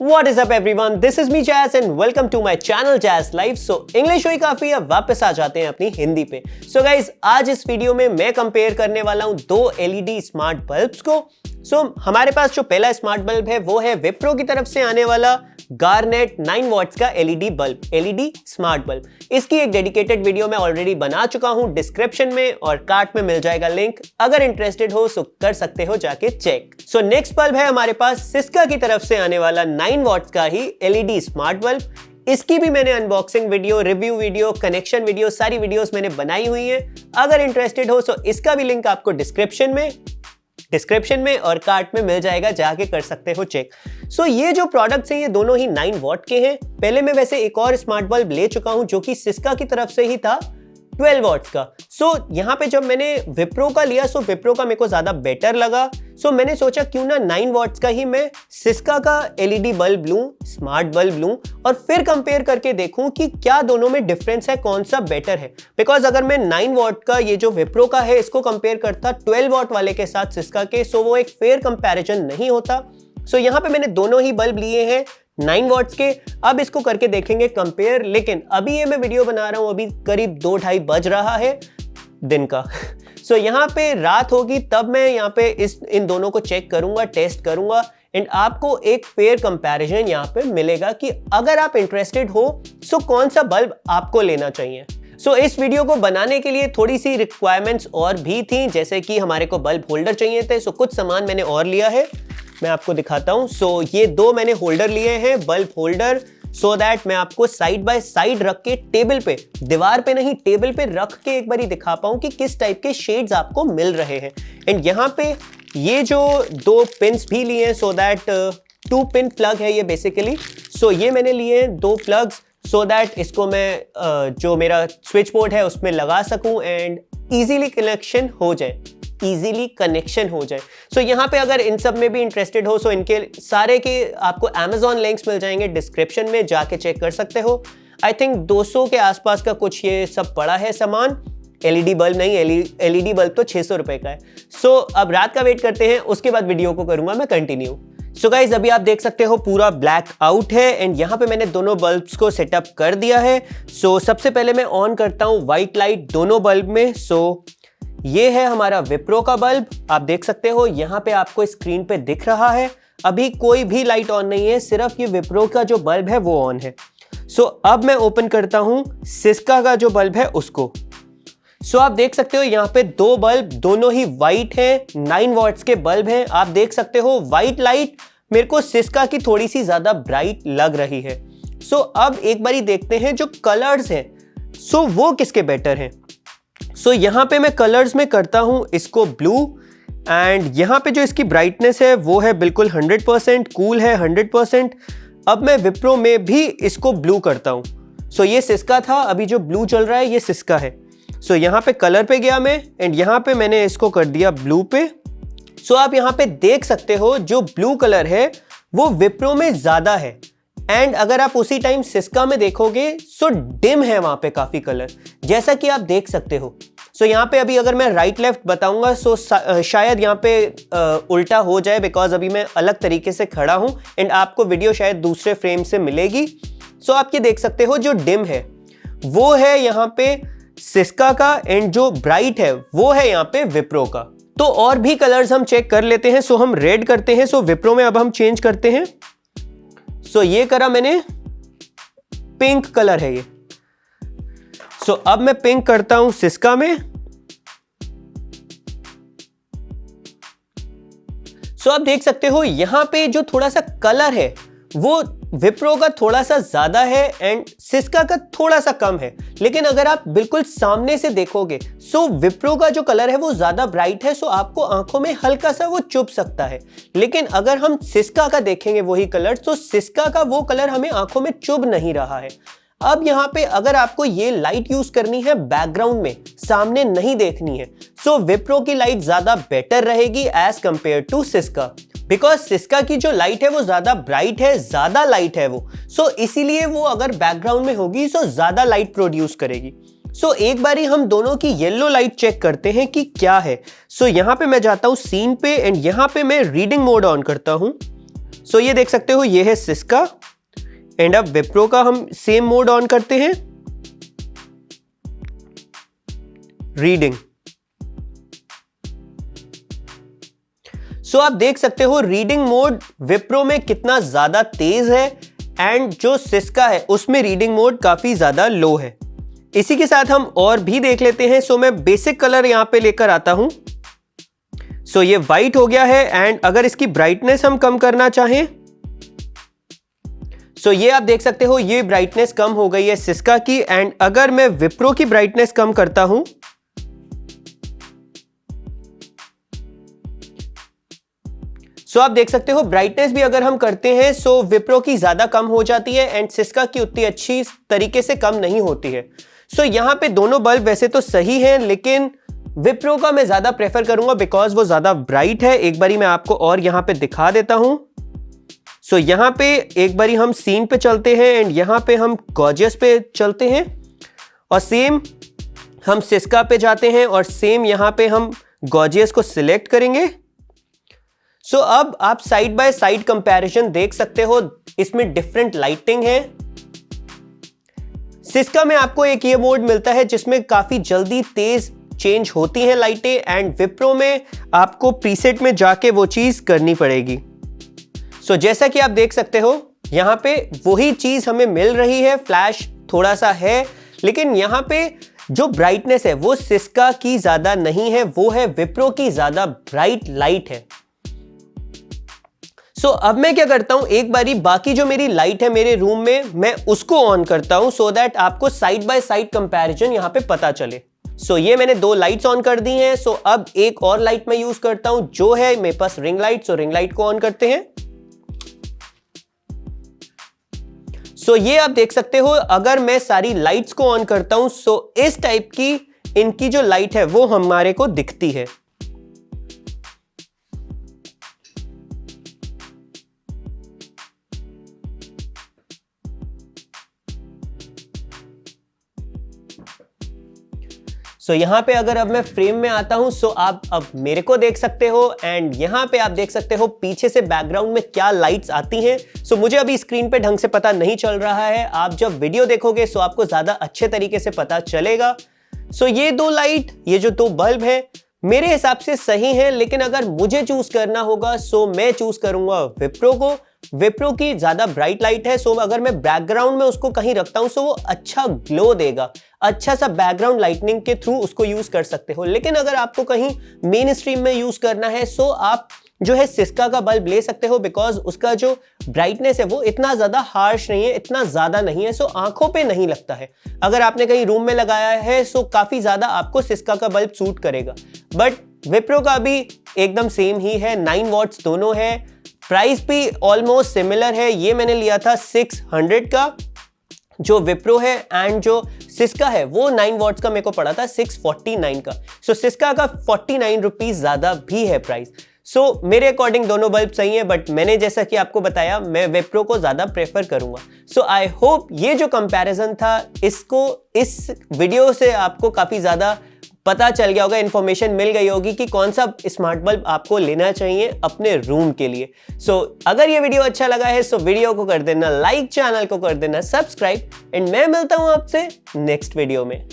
What is up everyone? This is me Jazz and welcome to my channel Jazz Live. So English हुई काफी, अब वापस आ जाते हैं अपनी हिंदी पे. So guys, आज इस वीडियो में मैं कंपेयर करने वाला हूं दो LED स्मार्ट बल्ब्स को. So हमारे पास जो पहला स्मार्ट बल्ब है वो है विप्रो की तरफ से आने वाला गार्नेट 9 वॉट्स का LED bulb, LED smart bulb. इसकी एक डेडिकेटेड वीडियो मैं ऑलरेडी बना चुका हूं, डिस्क्रिप्शन में और कार्ट में मिल जाएगा लिंक. अगर इंटरेस्टेड हो तो कर सकते हो जाके चेक. सो नेक्स्ट बल्ब है हमारे पास सिस्का की तरफ से आने वाला 9 वॉट्स का ही LED स्मार्ट बल्ब. इसकी भी मैंने unboxing video, review video, connection video, सारी वीडियोस मैंने बनाई हुई हैं. अगर इंटरेस्टेड हो तो इसका भी लिंक आपको डिस्क्रिप्शन में और कार्ट में मिल जाएगा, जाके कर सकते हो चेक. सो ये जो प्रोडक्ट्स हैं ये दोनों ही 9 वॉट के हैं. पहले मैं वैसे एक और स्मार्ट बल्ब ले चुका हूं जो कि सिस्का की तरफ से ही था 12 वॉट्स का. सो यहाँ पे जब मैंने विप्रो का लिया सो विप्रो का मेरे को ज्यादा बेटर लगा. सो मैंने सोचा क्यों ना 9 वॉट्स का ही मैं सिस्का का LED बल्ब लूं, स्मार्ट बल्ब लूं और फिर कंपेयर करके देखूं कि क्या दोनों में डिफरेंस है, कौन सा बेटर है. बिकॉज अगर मैं 9 वॉट का ये जो विप्रो का है इसको कंपेयर करता 12 वॉट वाले के साथ सिस्का के, सो वो एक फेयर कंपैरिजन नहीं होता. सो यहाँ पे मैंने दोनों ही बल्ब लिए हैं 9 वॉट्स के. अब इसको करके देखेंगे कंपेयर. लेकिन अभी ये मैं वीडियो बना रहा हूं, अभी करीब 2-2:30 बज रहा है दिन का. सो यहाँ पे रात होगी तब मैं यहाँ पे इन दोनों को चेक करूंगा, टेस्ट करूंगा एंड आपको एक फेयर कंपैरिजन यहाँ पे मिलेगा कि अगर आप इंटरेस्टेड हो सो कौन सा बल्ब आपको लेना चाहिए. सो इस वीडियो को बनाने के लिए थोड़ी सी रिक्वायरमेंट्स और भी थी, जैसे कि हमारे को बल्ब होल्डर चाहिए थे. सो कुछ सामान मैंने और लिया है, मैं आपको दिखाता हूं. सो ये दो मैंने होल्डर लिए हैं, बल्ब होल्डर, सो दैट मैं आपको साइड बाय साइड रख के टेबल पे, दीवार पे नहीं टेबल पे रख के एक बारी दिखा पाऊं कि किस टाइप के शेड्स आपको मिल रहे हैं. एंड यहाँ पे ये जो दो पिन्स भी लिए हैं, सो दैट 2 पिन प्लग है ये बेसिकली. सो ये मैंने लिए हैं 2 प्लग्स सो दैट इसको मैं जो मेरा स्विच बोर्ड है उसमें लगा सकूं एंड इजीली कनेक्शन हो जाए. सो यहाँ पे अगर इन सब में भी इंटरेस्टेड हो सो इनके सारे के आपको Amazon लिंक्स मिल जाएंगे डिस्क्रिप्शन में, जाके चेक कर सकते हो. आई थिंक 200 के आसपास का कुछ ये सब पड़ा है सामान. LED बल्ब नहीं, LED बल्ब तो 600 रुपए का है. सो अब रात का वेट करते हैं, उसके बाद वीडियो को करूंगा मैं कंटिन्यू. सो गाइज अभी आप देख सकते हो पूरा ब्लैक आउट है एंड यहाँ पे मैंने दोनों बल्ब्स को सेटअप कर दिया है. सो सबसे पहले मैं ऑन करता हूँ व्हाइट लाइट दोनों बल्ब में. सो ये है हमारा विप्रो का बल्ब, आप देख सकते हो यहाँ पे आपको स्क्रीन पे दिख रहा है. अभी कोई भी लाइट ऑन नहीं है, सिर्फ ये विप्रो का जो बल्ब है वो ऑन है. सो अब मैं ओपन करता हूँ सिस्का का जो बल्ब है उसको. सो आप देख सकते हो यहाँ पे दो बल्ब, दोनों ही वाइट हैं, 9 वॉट्स के बल्ब हैं. आप देख सकते हो वाइट लाइट मेरे को सिस्का की थोड़ी सी ज्यादा ब्राइट लग रही है. सो अब एक बारी देखते हैं जो कलर्स हैं सो वो किसके बेटर हैं. सो यहाँ पे मैं कलर्स में करता हूँ इसको ब्लू एंड यहाँ पे जो इसकी ब्राइटनेस है वो है बिल्कुल 100%, कूल है 100%. अब मैं विप्रो में भी इसको ब्लू करता हूँ. सो ये सिस्का था, अभी जो ब्लू चल रहा है ये सिस्का है. सो यहाँ पे कलर पे गया मैं एंड यहाँ पे मैंने इसको कर दिया ब्लू पे. सो आप यहाँ पे देख सकते हो जो ब्लू कलर है वो विप्रो में ज्यादा है एंड अगर आप उसी टाइम सिस्का में देखोगे सो डिम है वहां पे काफी कलर, जैसा कि आप देख सकते हो. सो यहाँ पे अभी अगर मैं राइट लेफ्ट बताऊंगा सो शायद यहाँ पे उल्टा हो जाए, बिकॉज अभी मैं अलग तरीके से खड़ा हूं एंड आपको वीडियो शायद दूसरे फ्रेम से मिलेगी. सो आप ये देख सकते हो जो डिम है वो है यहाँ पे सिस्का का एंड जो ब्राइट है वो है यहाँ पे विप्रो का. तो और भी कलर्स हम चेक कर लेते हैं. सो हम रेड करते हैं. सो विप्रो में अब हम चेंज करते हैं. सो ये करा मैंने, पिंक कलर है ये. सो अब मैं पिंक करता हूं सिस्का में. सो आप देख सकते हो यहां पे जो थोड़ा सा कलर है वो विप्रो का थोड़ा सा ज्यादा है एंड सिस्का का थोड़ा सा कम है. लेकिन अगर आप बिल्कुल सामने से देखोगे सो विप्रो का जो कलर है वो ज्यादा ब्राइट है, सो आपको आंखों में हल्का सा वो चुभ सकता है. लेकिन अगर हम सिस्का का देखेंगे वही कलर, तो सिस्का का वो कलर हमें आंखों में चुभ नहीं रहा है. अब यहाँ पे अगर आपको ये लाइट यूज करनी है बैकग्राउंड में, सामने नहीं देखनी है, सो विप्रो की लाइट ज्यादा बेटर रहेगी as compare to Syska. Because Syska की जो लाइट है वो ज्यादा ब्राइट है, ज्यादा लाइट है वो, सो इसीलिए वो अगर बैकग्राउंड में होगी सो ज्यादा लाइट प्रोड्यूस करेगी. सो एक बारी हम दोनों की येलो लाइट चेक करते हैं कि क्या है. सो यहाँ पे मैं जाता हूँ सीन पे एंड यहाँ पे मैं रीडिंग मोड ऑन करता हूँ. सो ये देख सकते हो, ये है सिस्का एंड अब विप्रो का हम सेम मोड ऑन करते हैं, रीडिंग। सो आप देख सकते हो रीडिंग मोड विप्रो में कितना ज्यादा तेज है एंड जो सिस्का है उसमें रीडिंग मोड काफी ज्यादा लो है। इसी के साथ हम और भी देख लेते हैं। सो मैं बेसिक कलर यहां पे लेकर आता हूं। सो ये वाइट हो गया है एंड अगर इसकी ब्राइटनेस हम कम करना चाहें, सो ये आप देख सकते हो, ये ब्राइटनेस कम हो गई है सिस्का की। एंड अगर मैं विप्रो की ब्राइटनेस कम करता हूं, सो आप देख सकते हो ब्राइटनेस भी अगर हम करते हैं सो विप्रो की ज्यादा कम हो जाती है एंड सिस्का की उतनी अच्छी तरीके से कम नहीं होती है। सो यहां पे दोनों बल्ब वैसे तो सही हैं, लेकिन विप्रो का मैं ज्यादा प्रेफर करूंगा बिकॉज वो ज्यादा ब्राइट है। एक बारी मैं आपको और यहां पे दिखा देता हूं। सो यहां पे एक बारी हम सीन पे चलते हैं एंड यहां पे हम गॉर्जियस पे चलते हैं और सेम हम सिस्का पे जाते हैं और सेम यहां पे हम गॉर्जियस को सिलेक्ट करेंगे। सो अब आप साइड बाय साइड कंपैरिजन देख सकते हो, इसमें डिफरेंट लाइटिंग है। सिस्का में आपको एक ये मोड मिलता है जिसमें काफी जल्दी तेज चेंज होती हैं लाइटें एंड विप्रो में आपको प्रीसेट में जाके वो चीज करनी पड़ेगी। सो जैसा कि आप देख सकते हो यहां पे वही चीज हमें मिल रही है, फ्लैश थोड़ा सा है, लेकिन यहां पे जो ब्राइटनेस है वो सिस्का की ज्यादा नहीं है, वो है विप्रो की ज्यादा ब्राइट लाइट है। सो अब मैं क्या करता हूं, एक बारी बाकी जो मेरी लाइट है मेरे रूम में मैं उसको ऑन करता हूं सो दैट आपको साइड बाय साइड कंपैरिजन यहां पे पता चले। सो ये मैंने दो लाइट्स ऑन कर दी हैं। सो अब एक और लाइट मैं यूज करता हूं जो है मेरे पास रिंग लाइट। सो रिंग लाइट को ऑन करते हैं। सो ये आप देख सकते हो, अगर मैं सारी लाइट्स को ऑन करता हूं सो इस टाइप की इनकी जो लाइट है वो हमारे को दिखती है। सो यहां पे अगर अब मैं फ्रेम में आता हूं सो आप अब मेरे को देख सकते हो एंड यहां पे आप देख सकते हो पीछे से बैकग्राउंड में क्या लाइट्स आती हैं। सो मुझे अभी स्क्रीन पे ढंग से पता नहीं चल रहा है, आप जब वीडियो देखोगे सो आपको ज्यादा अच्छे तरीके से पता चलेगा। सो ये दो लाइट, ये जो दो बल्ब है मेरे हिसाब से सही है, लेकिन अगर मुझे चूज करना होगा सो मैं चूज करूंगा विप्रो को। विप्रो की ज्यादा ब्राइट लाइट है, सो अगर मैं बैकग्राउंड में उसको कहीं रखता हूं सो वो अच्छा ग्लो देगा, अच्छा सा बैकग्राउंड लाइटनिंग के थ्रू उसको यूज कर सकते हो। लेकिन अगर आपको कहीं मेन स्ट्रीम में यूज करना है सो आप जो है सिस्का का बल्ब ले सकते हो, बिकॉज उसका जो ब्राइटनेस है वो इतना ज्यादा हार्श नहीं है, इतना ज्यादा नहीं है, सो आंखों पे नहीं लगता है। अगर आपने कहीं रूम में लगाया है सो काफी ज्यादा आपको सिस्का का बल्ब सूट करेगा। बट विप्रो का भी एकदम सेम ही है, 9 वॉट्स दोनों है, प्राइस भी ऑलमोस्ट सिमिलर है। ये मैंने लिया था 600 का जो विप्रो है एंड जो सिस्का है वो 9 वॉट्स का मेरे को पड़ा था 649 का। सो सिस्का का 49 रुपीज ज्यादा भी है प्राइस। सो मेरे अकॉर्डिंग दोनों बल्ब सही है, बट मैंने जैसा कि आपको बताया मैं विप्रो को ज्यादा प्रेफर करूंगा। सो आई होप ये जो कंपैरिजन था इसको इस वीडियो से आपको काफी ज्यादा पता चल गया होगा, इंफॉर्मेशन मिल गई होगी कि कौन सा स्मार्ट बल्ब आपको लेना चाहिए अपने रूम के लिए। सो अगर ये वीडियो अच्छा लगा है सो वीडियो को कर देना लाइक, चैनल को कर देना सब्सक्राइब एंड मैं मिलता हूं आपसे नेक्स्ट वीडियो में।